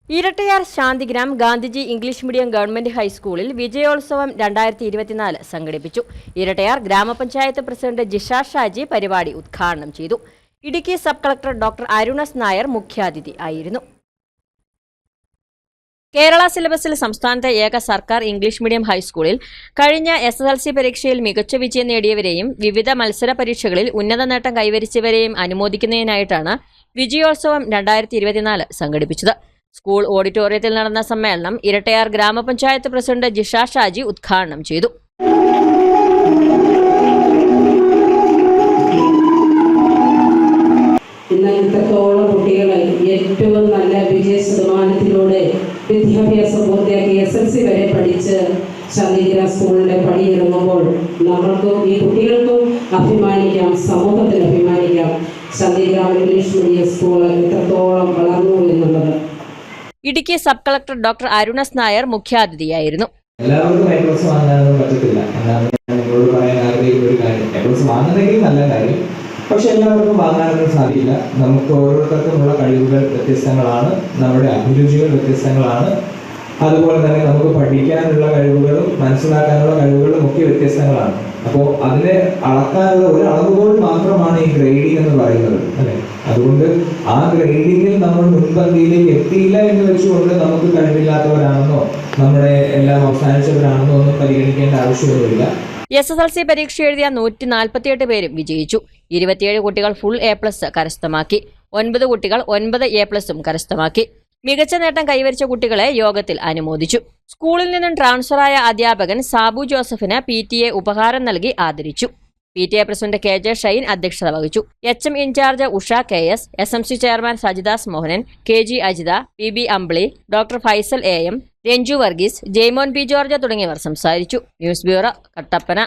Irattayar Santhigram Gandhiji English medium government ഹൈസ്കൂളിൽ വിജയോത്സവം 2024 സംഘടിപ്പിച്ചു. ഇരട്ടയാർ ഗ്രാമപഞ്ചായത്ത് പ്രസിഡന്റ് ജിഷ ഷാജി പരിപാടി ഉദ്ഘാടനം ചെയ്തു. Idukki sub collector doctor Arun S Nair മുഖ്യാതിഥി ആയിരുന്നു. കേരള സിലബസിൽ സംസ്ഥാനത്തെ ഏക സർക്കാർ ഇംഗ്ലീഷ് മീഡിയം ഹൈസ്കൂളിൽ കഴിഞ്ഞ SSLC പരീക്ഷയിൽ മികച്ച വിജയം നേടിയവരെയും വിവിധ മത്സര പരീക്ഷകളിൽ ഉന്നത നേട്ടം കൈവരിച്ചവരെയും അനുമോദിക്കുന്നതിനായിട്ടാണ് വിജയോത്സവം 2024 സംഘടിപ്പിച്ചത്. സ്കൂൾ ഓഡിറ്റോറിയത്തിൽ നടന്ന സമ്മേളനം ഇരട്ടയാർ ഗ്രാമപഞ്ചായത്ത് പ്രസിഡന്റ് ജിഷ ഷാജി ഉദ്ഘാടനം ചെയ്തു. ഇത്രത്തോളം കുട്ടികളെ ഏറ്റവും നല്ല വിജയ ശതമാനത്തിലൂടെ വിദ്യാഭ്യാസം പൂർത്തിയാക്കി SSLC വരെ പഠിച്ച് ശാന്തിഗ്രാം സ്കൂളിന്റെ പടിയിറങ്ങുമ്പോൾ നമ്മൾക്കും ഈ കുട്ടികൾക്കും അഭിമാനിക്കാം, സമൂഹത്തിൽ അഭിമാനിക്കാം. ശാന്തിഗ്രാം ഇംഗ്ലീഷ് മീഡിയം സ്കൂൾ എത്രത്തോളം വളർന്നു എന്നുള്ളത്. Idukki sub collector doctor Arun S Nair മുഖ്യാതിഥിയായിരുന്നു. എല്ലാവർക്കും എപ്ലസ് വാങ്ങാനൊന്നും പറ്റത്തില്ല എന്നാണ് നിങ്ങളോട് പറയാൻ ആഗ്രഹിക്കുന്ന ഒരു കാര്യം. എപ്ലസ് വാങ്ങുന്നെങ്കിൽ നല്ല കാര്യം, പക്ഷെ എല്ലാവർക്കും വാങ്ങാനൊന്നും സാധിക്കില്ല. നമുക്ക് ഓരോരുത്തർക്കുമുള്ള കഴിവുകൾ വ്യത്യസ്തങ്ങളാണ്, നമ്മുടെ അഭിരുചികൾ വ്യത്യസ്തങ്ങളാണ്. അതുപോലെ തന്നെ നമുക്ക് പഠിക്കാനുള്ള കഴിവുകളും മനസ്സിലാക്കാനുള്ള കഴിവുകളും ഒക്കെ വ്യത്യസ്തങ്ങളാണ്. അപ്പോൾ അതിനെ അളക്കാനുള്ള ഒരു അളവുകോൽ മാത്രമാണ് ഈ ഗ്രേഡിംഗ് എന്ന് പറയുന്നത്, അല്ലെ? അതുകൊണ്ട് ആ ഗ്രേഡിങ്ങിൽ നമ്മൾ മുൻപന്തിയിലേക്ക് എത്തിയില്ല എന്ന് വെച്ചുകൊണ്ട് നമുക്ക് കഴിവില്ലാത്തവരാണെന്നോ നമ്മുടെ എല്ലാം അവസാനിച്ചവരാണെന്നോ ഒന്നും പരിഗണിക്കേണ്ട ആവശ്യമൊന്നുമില്ല. SSLC പരീക്ഷ എഴുതിയ 148 പേരും വിജയിച്ചു. 27 കുട്ടികൾ ഫുൾ A+ കരസ്ഥമാക്കി. 9 കുട്ടികൾ 9 A+ കരസ്ഥമാക്കി. മികച്ച നേട്ടം കൈവരിച്ച കുട്ടികളെ യോഗത്തിൽ അനുമോദിച്ചു. സ്കൂളിൽ നിന്നും ട്രാൻസ്ഫറായ അധ്യാപകൻ സാബു ജോസഫിന് PTA ഉപഹാരം നൽകി ആദരിച്ചു. PTA പ്രസിഡന്റ് KJ ഷൈൻ അധ്യക്ഷത വഹിച്ചു. HM in charge Usha KS, SMC chairman Sajidas Mohanan, KG Ajitha, PB Ambili, doctor Faisal AM, Ranju Varghese, Jaimon P George തുടങ്ങിയവർ സംസാരിച്ചു. News bureau, Kattappana.